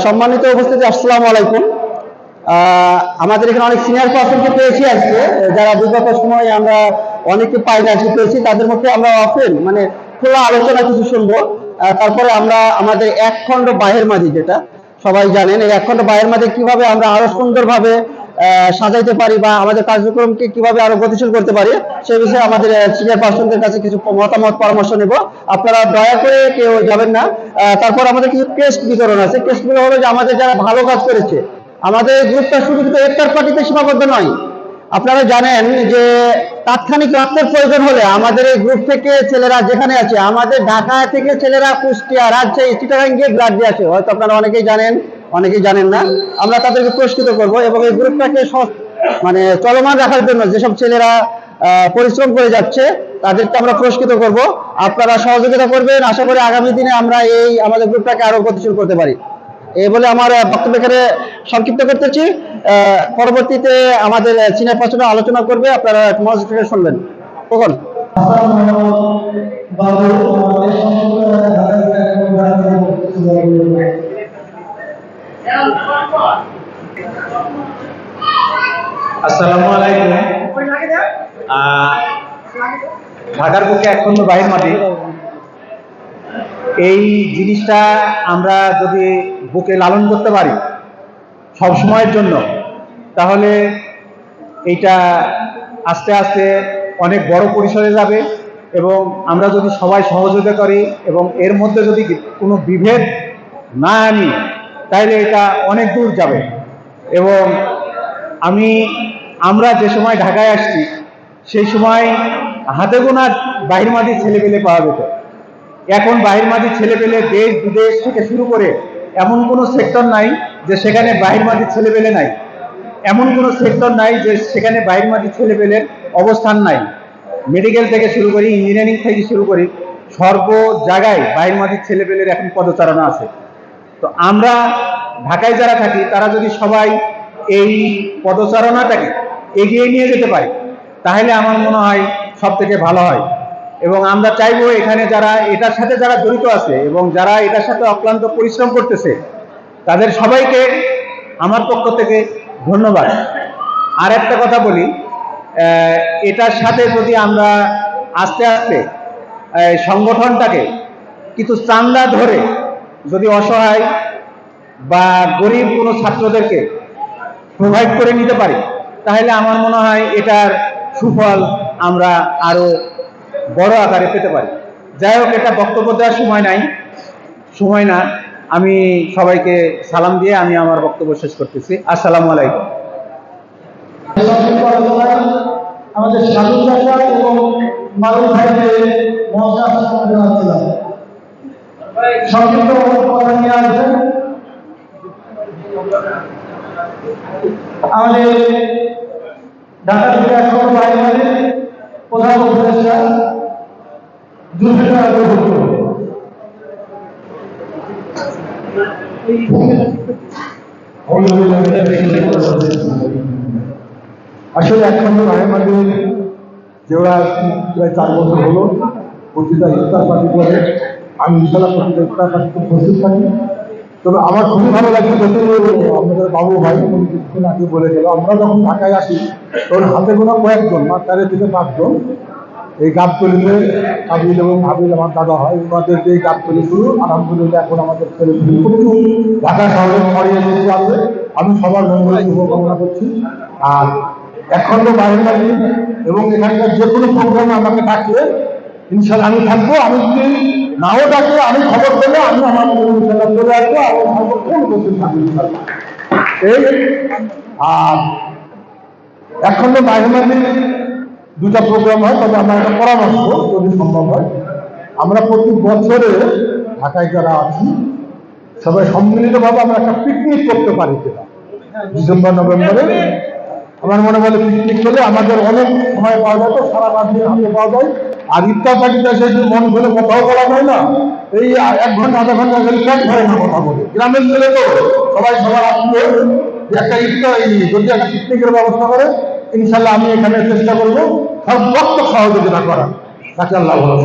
সম্মানিত উপস্থিতি, আসসালামু আলাইকুম। আমাদের এখানে অনেক সিনিয়র পার্সনকে পেয়েছি আজকে, যারা বিগত সময়ে আমরা অনেকে পাই না আজকে পেয়েছি। তাদের মধ্যে আমরা অফেন মানে খোলা আলোচনা কিছু শুনবো। তারপরে আমরা আমাদের এক খণ্ড বাহের মাঝি, যেটা সবাই জানেন, এই এক খণ্ড বাহের মাঝে কিভাবে আমরা আরো সুন্দরভাবে সাজাইতে পারি বা আমাদের কার্যক্রমকে কিভাবে আরো গতিশীল করতে পারি, সে বিষয়ে আমাদের সিনিয়র পার্সনদের কাছে কিছু মতামত পরামর্শ নেব। আপনারা দয়া করে কেউ যাবেন না। তারপর আমাদের কিছু টেস্ট বিতরণ আছে। টেস্টগুলো হলো যে আমাদের যারা ভালো কাজ করেছে, আমাদের গ্রুপটা শুধু কিন্তু ইফতার পার্টিতে সীমাবদ্ধ নয়। আপনারা জানেন যে তাৎক্ষণিক রক্তের প্রয়োজন হলে আমাদের এই গ্রুপ থেকে ছেলেরা যেখানে আছে, আমাদের ঢাকা থেকে ছেলেরা কুষ্টিয়া, রাজশাহী, চিটাগাং গিয়ে ব্লাড দিয়ে আসে। হয়তো আপনারা অনেকেই জানেন, অনেকেই জানেন না। আমরা তাদেরকে পুরস্কৃত করব এবং এই গ্রুপটাকে মানে চলমান রাখার জন্য যেসব ছেলেরা পরিশ্রম করে যাচ্ছে তাদেরকে আমরা পুরস্কৃত করব। আপনারা সহযোগিতা করবেন। আশা করি আগামী দিনে আমরা এই আমাদের গ্রুপটাকে আরো গতিশীল করতে পারি। এই বলে আমার বক্তব্য এখানে সংক্ষিপ্ত করতেছি। পরবর্তীতে আমাদের সিনিয়র পার্সনরা আলোচনা করবে, আপনারা মনোযোগ থেকে শুনবেন। কখন আসসালামু আলাইকুম। ঢাকার বুকে এখন বাহির মাটি, এই জিনিসটা আমরা যদি বুকে লালন করতে পারি সব সময়ের জন্য, তাহলে এইটা আস্তে আস্তে অনেক বড় পরিসরে যাবে। এবং আমরা যদি সবাই সহযোগিতা করি এবং এর মধ্যে যদি কোনো বিভেদ না আনি, তাহলে এটা অনেক দূর যাবে। এবং আমরা যে সময় ঢাকায় আসছি সেই সময় হাতে গোনা বাহির মাটির ছেলেপেলে পাওয়া যেত। এখন বাহির মাটির ছেলেপেলে দেশ বিদেশ থেকে শুরু করে এমন কোনো সেক্টর নাই যে সেখানে বাহির মাটির ছেলেপেলে নাই। এমন কোনো সেক্টর নাই যে সেখানে বাহির মাটির ছেলেপেলের অবস্থান নাই। মেডিকেল থেকে শুরু করি, ইঞ্জিনিয়ারিং থেকে শুরু করি, সর্ব জায়গায় বাহির মাটির ছেলেপেলের এখন পদচারণা আছে। তো আমরা ঢাকায় যারা থাকি তারা যদি সবাই এই পদচারণাটাকে এগিয়ে নিয়ে যেতে পারি, তাহলে আমার মনে হয় সব থেকে ভালো হয়। এবং আমরা চাইবো এখানে যারা এটার সাথে যারা জড়িত আছে এবং যারা এটার সাথে অক্লান্ত পরিশ্রম করতেছে, তাদের সবাইকে আমার পক্ষ থেকে ধন্যবাদ। আর একটা কথা বলি, এটার সাথে যদি আমরা আস্তে আস্তে সংগঠনটাকে কিছু চান্দা ধরে যদি অসহায় বা গরিব কোনো ছাত্রদেরকে প্রোভাইড করে নিতে পারি, তাহলে আমার মনে হয় এটার সুফল আমরা আরো বড় আকারে পেতে পারি। যাই হোক, এটা বক্তব্য দেওয়ার সময় না। আমি সবাইকে সালাম দিয়ে আমি আমার বক্তব্য শেষ করতেছি। আসসালামু আলাইকুম। আমাদের সাধু চাচা এবং মারুফ ভাইকে সংক্ষিপ্ত কথা নিয়ে আসবেন আমাদের ঢাকা থেকে এখন বাইরে প্রধান উপদেষ্টা জুলফিকার আলী ভুট্টো। আসলে এখন রাহেমাদের যেওরা প্রায় 4 বছর হলো প্রতিটা ইফতার পার্টি করে, আমি ইনশাল্লাহ প্রতিটা ইফতার পার্টিতে প্রস্তুত থাকি। তবে আমার খুবই ভালো লাগছে, আপনাদের বাবু ভাই কিছুদিন আগে বলে গেল, আমরা যখন ঢাকায় আসি তখন হাতে গোনা কয়েকজন, 4 থেকে 5 জন এই গাবতলিতে কাবিল এবং হাবিল আমার দাদা হয়, ওনাদের যে গাবতলি শুরু, আলহামদুলিল্লাহ এখন আমাদের ছেলে প্রচুর ঢাকা শহরে ছড়িয়ে যেতে আছে। আমি সবার মঙ্গলের শুভকামনা করছি। আর এখন তো বাইরে লাগি এবং এখানকার যে কোনো প্রোগ্রামে আমাকে ডাকলে ইনশাল্লাহ আমি থাকবো। আমি যদি নাও ডাকলে আমি খবর পেলে আমি আমার ইনশাল্লাহ চলে আসবো। আমি ফোন করতে থাকবো ইনশাল্লাহ। এই আর এখন তো বাইরে লাগি 2টা প্রোগ্রাম হয়, তবে আমার একটা পরামর্শ যদি সম্ভব হয়, আমরা প্রতি বছরে ঢাকায় যারা আছি সবাই সম্মিলিতভাবে আমরা একটা পিকনিক করতে পারি কিনা ডিসেম্বর নভেম্বরে। আমার মনে বলে পিকনিক করলে আমাদের অনেক সময় পাওয়া যায়, তো সারা রাত দিয়ে হাতে পাওয়া যায়। আর ইফতার পার্টিতে এসে মন খুলে কথাও বলা যায় না, এই 1 ঘন্টা আধা ঘন্টা গেলে শেষ হয় না কথা বলে। গ্রামের ছেলে তো সবাই সবার আত্মীয়, একটা ইফতার যদি একটা পিকনিকের ব্যবস্থা করে ইনশাল্লাহ আমি এখানে চেষ্টা করবো সর্বাত্মক সহযোগিতা করা। তাকে আল্লাহ ভালো।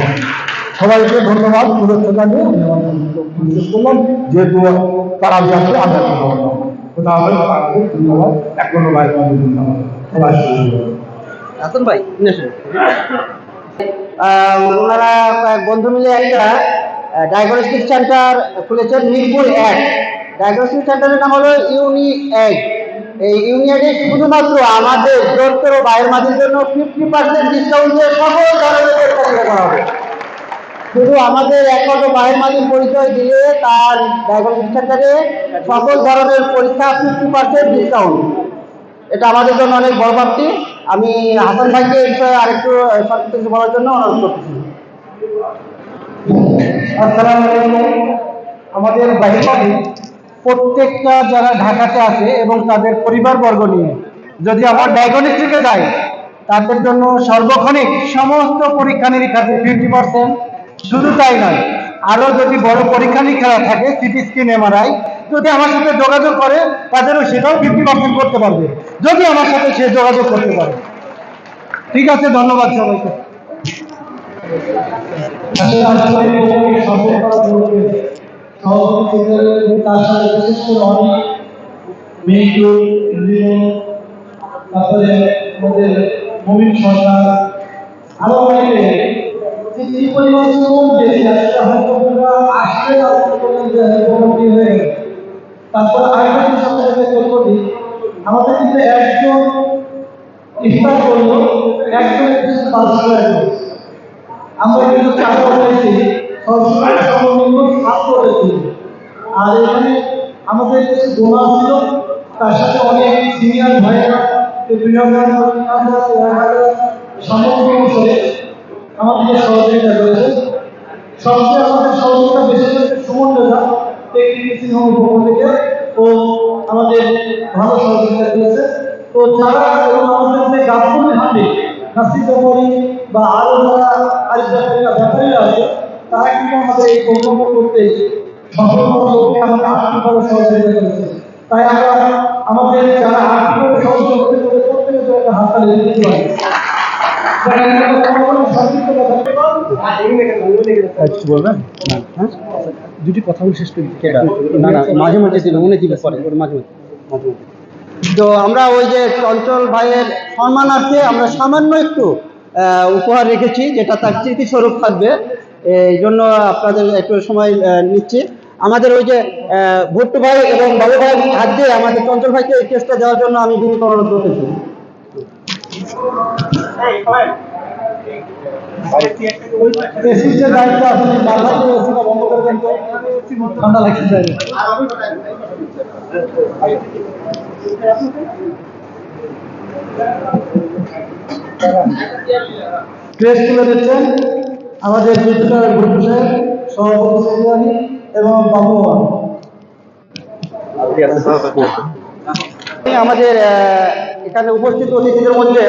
সবাইকে ধন্যবাদ, শুভেচ্ছা জানিয়ে আমি আমার বক্তব্য শেষ করলাম। যেহেতু তারা যাচ্ছে আমি একটা ধন্যবাদ, এখনো বাইরে ধন্যবাদ সবাই। হাসান ভাই ওনারা কয়েক বন্ধু মিলে একটা ডায়াগনস্টিক সেন্টার খুলেছেন মিরপুর 1। ডায়াগনস্টিক সেন্টারের নাম হলো ইউনি-এড। এই ইউনি-এডে শুধুমাত্র আমাদের দরিদ্র ভাইয়ের মাঝের জন্য 50% ডিসকাউন্ট দিয়ে সকল ধরনের পরীক্ষা করা হবে। শুধু আমাদের একমাত্র ভাইয়ের মাঝে পরিচয় দিয়ে তার ডায়াগনস্টিক সেন্টারে সকল ধরনের পরীক্ষা 50% ডিসকাউন্ট। এটা আমাদের জন্য অনেক বড় প্রাপ্তি। আমি হাসান ভাইকে এই বিষয়ে আরেকটু সংক্ষিপ্ত কিছু বলার জন্য অনুরোধ করতেছি। আসসালামু আলাইকুম। আমাদের বাহিনী প্রত্যেকটা যারা ঢাকাতে আছে এবং তাদের পরিবারবর্গ নিয়ে যদি আমার ডায়াগনস্টিকে যায়, তাদের জন্য সর্বক্ষণিক সমস্ত পরীক্ষা নিরীক্ষাতে 50%। শুধু তাই নয়, আরও যদি বড় পরীক্ষা নিরীক্ষা থাকে, সিটি স্ক্যান, এমআরআই, যদি আমার সাথে যোগাযোগ করে তাদেরও সেটাও 50% করতে পারবে, যদি আমার সাথে সে যোগাযোগ করতে পারে। ঠিক আছে, ধন্যবাদ সবাইকে। তারপরে আমাদের মমিন সরকার, আরো অনেকে এই পরিমাণ শ্রম বেশি আসলে হয়তো আসলে হয়ে গেল। তারপর আরেকটা জিনিস আপনাদের করবো, আমাদের কিন্তু একজন ইফতার করলো, একজন 500 টাকা। আমরা কিন্তু চাকর পেয়েছি সবসময় সর্বনিম্ন 7 করেছি। আর এখানে আমাদের কিছু দোনা ছিল, তার সাথে অনেক সিনিয়র ভাইয়েরা সমগ্র অঞ্চলে আমাদের সহযোগিতা করেছে। সবচেয়ে আমাদের সহযোগিতা বেশি করেছে সুমন দাদা টেকনিক্যাল হোম পক্ষ থেকে, ও আমাদের ভালো সহযোগিতা করেছে। তো যারা এবং আমাদের যে গাছগুলি হাতে নাসির ব্যাপারী বা আরো যারা আরেক ব্যাপারীরা আছে, তারা কিন্তু আমাদের এই প্রকল্প করতে সফলভাবে আমাদের আর্থিকভাবে সহযোগিতা করেছে। তাই আমরা আমাদের যারা আর্থিকভাবে সহযোগিতা করতে প্রত্যেকে একটা হাততালি দিতে পারি। দুটি কথা বলে শেষ করি। না না, মাঝে মাঝে দিল, উনি দিবে পরে, মাঝে মাঝে। তো আমরা ওই যে চঞ্চল ভাইয়ের সম্মানার্থে আমরা সামান্য একটু উপহার রেখেছি, যেটা তার স্মৃতিস্বরূপ থাকবে। এই জন্য আপনাদের একটু সময় নিচ্ছি। আমাদের ওই যে ভুট্টু ভাই এবং বাবু ভাই হাত দিয়ে আমাদের চঞ্চল ভাইকে এই টেস্টটা দেওয়ার জন্য আমি বিনীত অনুরোধ করতেছি। এসির দায়িত্ব আছে, বাধা দিয়ে এসিটা বন্ধ করে দেন তো, ঠান্ডা লাগছে। প্রেস তুলে দিচ্ছেন আমাদের ডিজিটাল গ্রুপ সভাপতি সেক্রেটারি এবং বাবু। আমাদের এখানে উপস্থিত অতিথিদের মধ্যে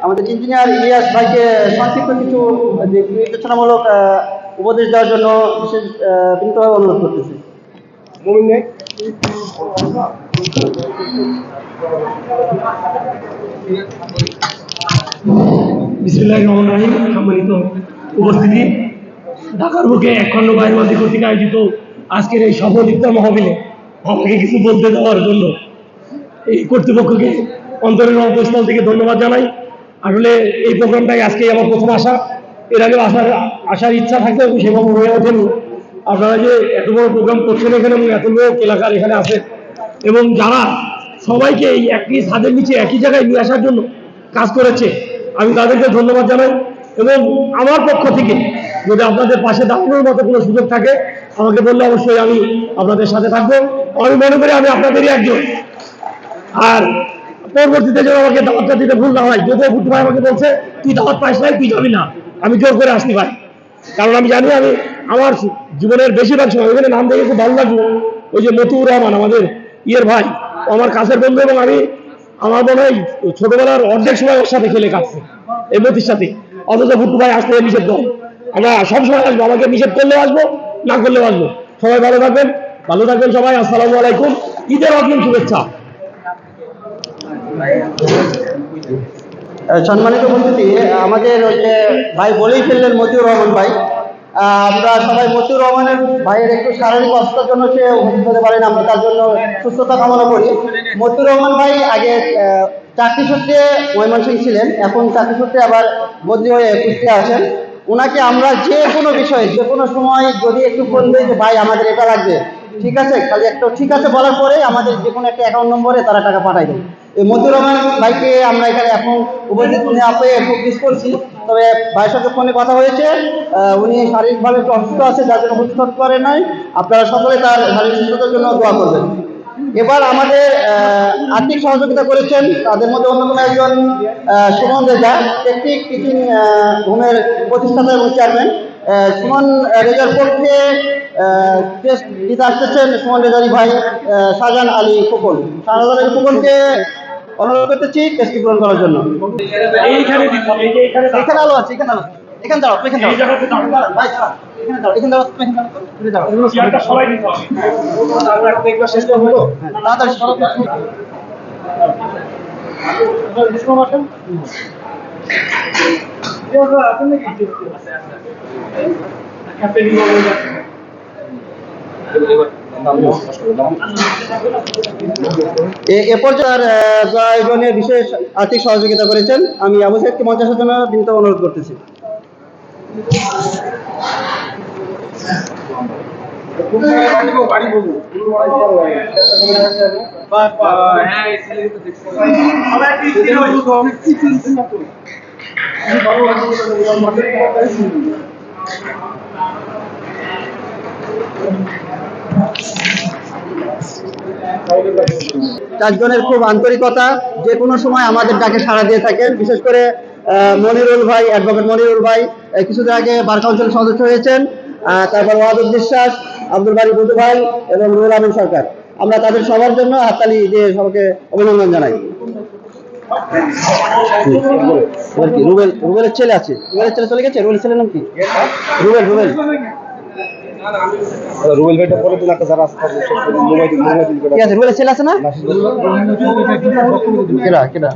আমাদের ইঞ্জিনিয়ার ইলিয়াস ভাইকে সংক্ষিপ্ত কিছু নির্দেশনামূলক উপদেশ দেওয়ার জন্য বিশেষ বিনীতভাবে অনুরোধ করতেছি। বিসমিল্লাহির রহমানির রহিম। সম্মানিত উপস্থিতি, ঢাকার বুকে একখণ্ড বাইরবাদী কর্তৃক আয়োজিত আজকের এই সফল ইফতার মাহফিলে আমাকে কিছু বলতে দেওয়ার জন্য এই কর্তৃপক্ষকে অন্তরের অন্তঃস্থল থেকে ধন্যবাদ জানাই। আসলে এই প্রোগ্রামটাই আজকেই আমার প্রথম আসা, এর আগে আসার ইচ্ছা থাকলেও সেভাবে হয়ে ওঠেনি। আপনারা যে এত বড় প্রোগ্রাম করছেন এখানে এবং এত লোক এলাকার এখানে আছে, এবং যারা সবাইকে এই একই ছাদের নিচে একই জায়গায় নিয়ে আসার জন্য কাজ করেছে, আমি তাদেরকে ধন্যবাদ জানাই। এবং আমার পক্ষ থেকে যদি আপনাদের পাশে দাঁড়ানোর মতো কোনো সুযোগ থাকে আমাকে বললে অবশ্যই আমি আপনাদের সাথে থাকবো। আমি মনে করি আমি আপনাদেরই একজন। আর পরবর্তীতে যেন আমাকে দাওয়াতটা দিতে ভুল না হয়। যদিও ভুট্টু ভাই আমাকে বলছে তুই দাওয়াত পাইস নাই, তুই যাবি না, আমি জোর করে আসতে পারি, কারণ আমি জানি আমি আমার জীবনের বেশিরভাগ সময় ওখানে নাম দেখে খুব ভালো লাগলো। ওই যে মতিউর রহমান আমাদের ইয়ের ভাই, আমার কাছের বন্ধু, এবং আমি আমার মনে হয় ছোটবেলার অর্ধেক সময় ওর সাথে খেলে কাটছে এই মতির সাথে। অথচ ভুট্টু ভাই আসতে নিষেধ করে, আমরা সবসময় আসবো, আমাকে নিষেধ করলেও আসবো, না করলেও আসবো। সবাই ভালো থাকবেন সবাই। আসসালামু আলাইকুম, ঈদের অগ্রিম শুভেচ্ছা। সম্মানিত উপস্থিতি, আমাদের ওই যে ভাই বলেই ফেললেন মতিউর রহমান ভাই, আমরা সবাই মতিউর রহমানের ভাইয়ের একটু শারীরিক অসুস্থতার জন্য সে উপস্থিত হতে পারেন, আমরা তার জন্য সুস্থতা কামনা করি। মতিউর রহমান ভাই আগে চাকরি সূত্রে ময়মনসিংহ ছিলেন, এখন চাকরি সূত্রে আবার বদলি হয়ে কুষ্টিয়া আসেন। ওনাকে আমরা যে কোনো বিষয়ে যে কোনো সময় যদি একটু ফোন দিই যে ভাই আমাদের এটা লাগবে, ঠিক আছে, খালি একটা ঠিক আছে বলার পরে আমাদের যে কোনো একটা অ্যাকাউন্ট নম্বরে তারা টাকা পাঠাই দেয়। এই মতিউর রহমান ভাইকে আমরা এখানে এখন উপস্থিত না পেয়ে খুব মিস করছি, তবে ভাইয়ের সাথে ফোনে কথা হয়েছে, উনি শারীরিকভাবে একটু অসুস্থ আছে যার জন্য উপস্থিত হতে পারেন নাই। আপনারা সকলে তার শারীরিক সুস্থতার জন্য দোয়া করবেন। এবার আমাদের আর্থিক সহযোগিতা করেছেন, তাদের মধ্যে অন্যতম একজন সুমন রেজা, টেকনিক টিচিং হোমের প্রতিষ্ঠাতা এবং চেয়ারম্যান। সুমন রেজার পক্ষে টেস্ট দিতে আসতেছেন সুমন রেজারি ভাই শাহজাহান আলী খোকন। শাহজাহান আলী খোকনকে অনুরোধ করতেছি টেস্টটি পূরণ করার জন্য। এখানে আলো আছে, এখানে আলো, এখানে দাঁড়াও, এখানে দাঁড়াও ভাই, এখানে দাঁড়াও, এখানে দাঁড়াও, এখানে দাঁড়াও, এখানে দাঁড়াও, চেয়ারটা সবাই দিতে হবে। তাড়াতাড়ি শেষ করে হলো, তাড়াতাড়ি শেষ করো। এ পর্যায়ে প্রয়োজনে বিশেষ আর্থিক সহযোগিতা করেছেন। আমি আবু সাইদকে মঞ্চে আসার জন্য বিনীত অনুরোধ করতেছি। চারজনের খুব আন্তরিকতা, যে কোনো সময় আমাদের ডাকে সাড়া দিয়ে থাকেন। বিশেষ করে মনিরুল ভাই, অ্যাডভোকেট মনিরুল ভাই কিছুদিন আগে বার কাউন্সিলের সদস্য হয়েছেন। তারপর ওয়াদুল বিশ্বাস, আব্দুল বারী বুধু ভাই এবং রুহুল আমিন সরকার। আমরা তাদের সবার জন্য হাততালি দিয়ে সবাইকে অভিনন্দন জানাই। রুবেলের ছেলে আছে, রুবেলের ছেলে চলে গেছে। রুবেলের ছেলের নাম কি? রুবেল। রুবেল ভাইটা পরে দিন একটা যারা ঠিক আছে, রুবেলের ছেলে আছে না? কেডা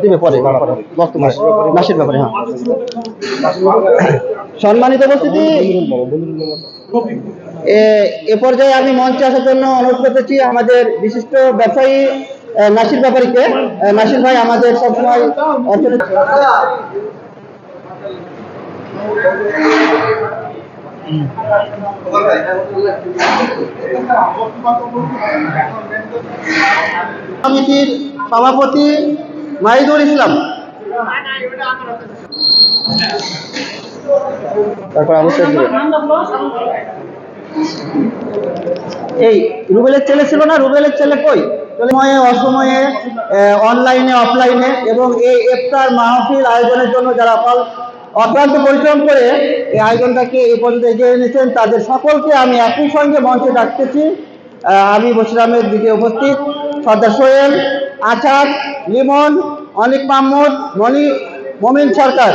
দিবে পরে নাসির ব্যাপারে। হ্যাঁ, সম্মানিত উপস্থিতি, এ পর্যায়ে আমি মঞ্চে আসার জন্য অনুরোধ করতেছি আমাদের বিশিষ্ট ব্যবসায়ী নাসির ব্যাপারীকে। নাসির ভাই আমাদের সবসময় অর্থনীতি সমিতির সভাপতি মাহিদুল ইসলাম, তারপর এই রুবেলের ছেলে ছিল না? রুবেলের ছেলে কই? সময়ে অসময়ে, অনলাইনে অফলাইনে এবং এই ইফতার মাহফিল আয়োজনের জন্য যারা অক্লান্ত পরিশ্রম করে এই আয়োজনটাকে এই পর্যন্ত এগিয়ে এনেছেন, তাদের সকলকে আমি একই সঙ্গে মঞ্চে ডাকতেছি। আমি বশির আহমেদ দিকে উপস্থিত, সর্দার সোহেল, আছাদ, লিমন, অনিক মাহমুদ, মমিন সরকার,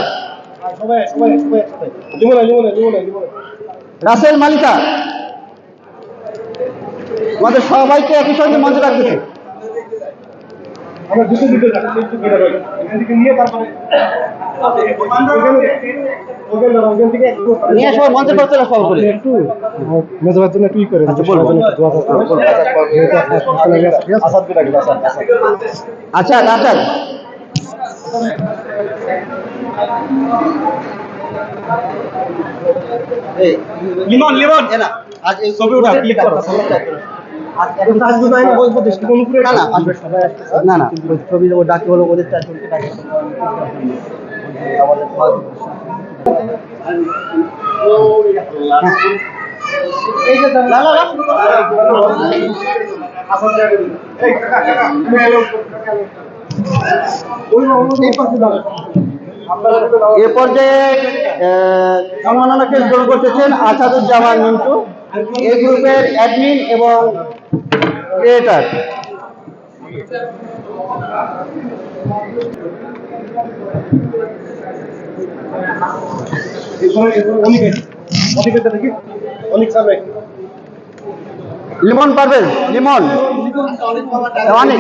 রাসেল মালিকা, আমাদের সবাইকে একই সঙ্গে মঞ্চে ডাকতেছি। নিয়ে সবাই মঞ্চে করতে একটু মেজবার জন্য কি করে আচ্ছা আচ্ছা লিমন না আজ এই ছবি ওটা ক্লিক করো না না ছবি ডাকি হলো ওদের চারজনকে ডাকি এ পর্যায়ে সম্মাননা কেস গ্রহণ করতেছেন আসাদুজ্জামান মিন্টু, এই গ্রুপের অ্যাডমিন এবং ক্রিয়েটার। লিমন পারভেজ, লিমন অনেক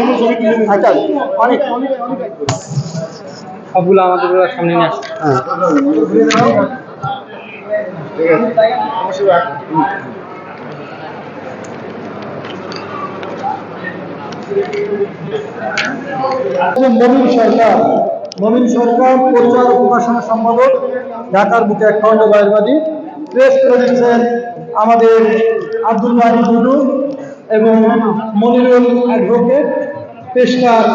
আচ্ছা অনেক সবগুলো আমাদের সামনে নিয়ে আসছে। মমিন সরকার প্রচার ও প্রকাশনা সম্পাদক, ঢাকার বুকে এক খণ্ড বাইরবাদী। প্রেস করে দিচ্ছেন আমাদের আব্দুল মাহিদ দুদু এবং মনিরুল অ্যাডভোকেট, পেশকার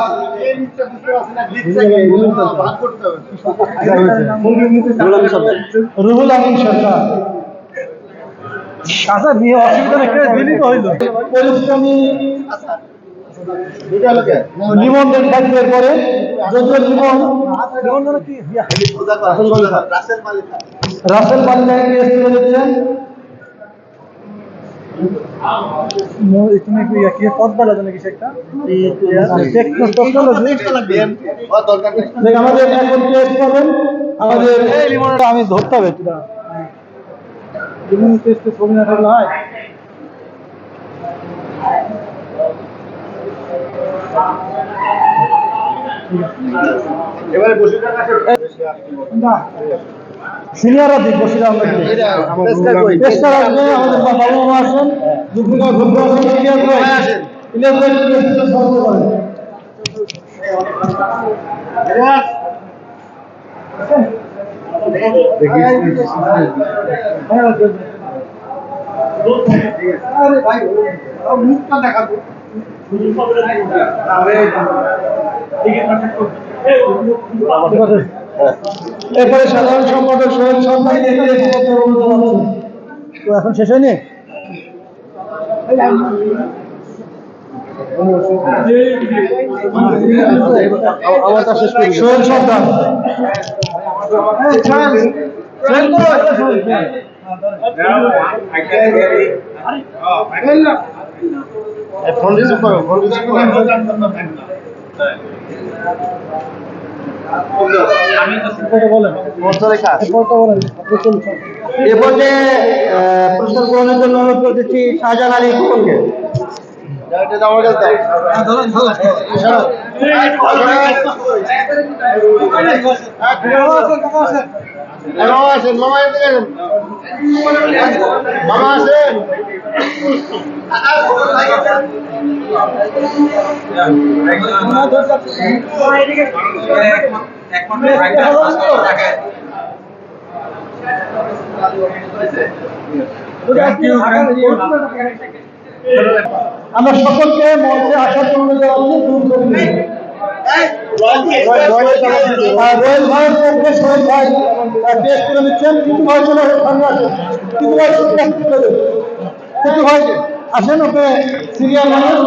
রুহুল আমিন সরকার। পরিশ্রমী লিমন থাকবে পরে, যদিও লিমন রাসেল মালিক দিচ্ছেন। আমাদের এখন টেস্ট করবেন আমাদের আমি ধরতে হবে লিমন টেস্টে ছবি না থাকলে হয়। এবারে বসিরহাট কাছে না সিনিয়র আছি বসে আমরা চেষ্টা রাখবে। আমাদের বাবা মা আসেন, দুপুরে ঘুরতে আসেন, সিনিয়র ভাই আসেন, ইলিয়াস ভাই সাহায্য করেন। মুখটা দেখাবো এরপরে সাধারণ সম্পাদক সোহেল সরকার তো এখন শেষ হয়নি। আমার কাছে সোহেল সরকার ফোন রিসিভ করো, ফোন রিসিভ করো। এরপর যে প্রশ্ন গ্রহণের জন্য অনুরোধ করতেছি শাহজাহান আলী খোকনকে। আমার কাছে মামা আসেন, মামা আসেন, মামা আসেন। আমরা সকলকে মঞ্চে আসার জন্য রয়েল ভাইয়ের পক্ষে সোহেল ভাই টেস্ট করে নিচ্ছেন। কিন্তু ভাই চলে সামনে আসেন, কিন্তু ভাই কিন্তু ভাই আসেন, ওকে সিরিয়াল মানুষ।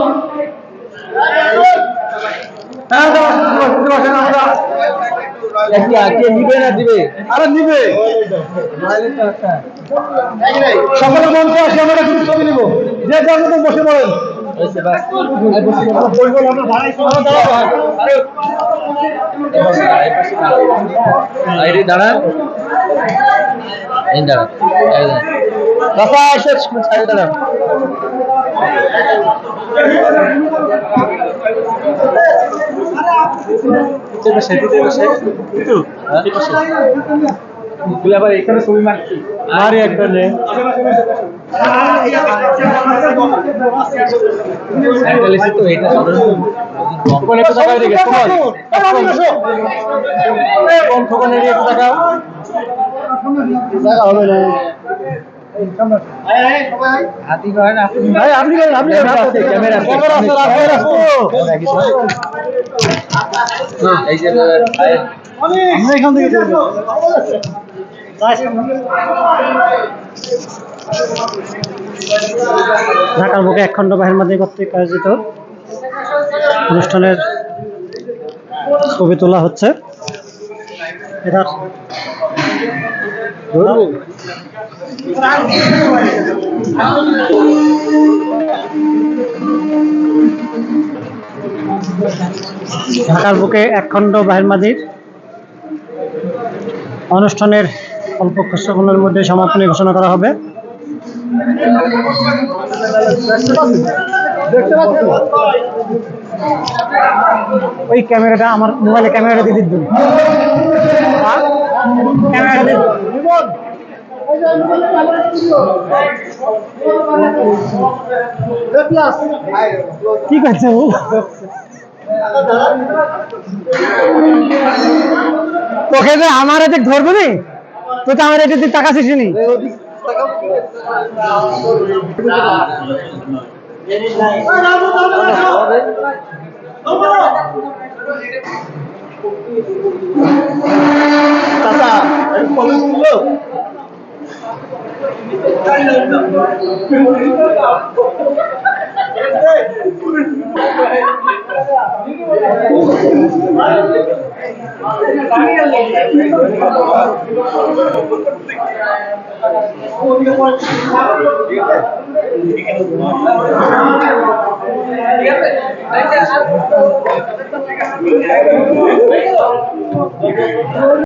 নিবে না দিবে? আরে নিবে, সকলে মঞ্চে আসে, আমরা কিন্তু ছবি নিব। যে যার মতো বসে পড়েন। দাঁড়ান, দাঁড়ান। তুই আবার এখানে ছবি মারছি আর একটা নে তো এটা কোন একটু টাকা রেখে তোমার কোন ঠোকানে রেখে একটু টাকা টাকা হবে না হাতি করেন আপনি ভাই আপনি ক্যামেরা না এই যে আমরা এখান থেকে ঢাকার বুকে এক খণ্ড বাহির মাধ্যমিক কর্তৃক আয়োজিত অনুষ্ঠানের ছবি তোলা হচ্ছে। এটা ঢাকার বুকে এক খণ্ড বাহির মাদির অনুষ্ঠানের অল্প কিছুক্ষণের মধ্যে সমাপনী ঘোষণা করা হবে। ওই ক্যামেরাটা আমার মোবাইলে ক্যামেরাটা দিয়ে দিন, ক্যামেরাটা কি করছে ও? তোকে যে আমার এতে ধরবো নি, তো তো আমার এতে টাকা শিখিনি।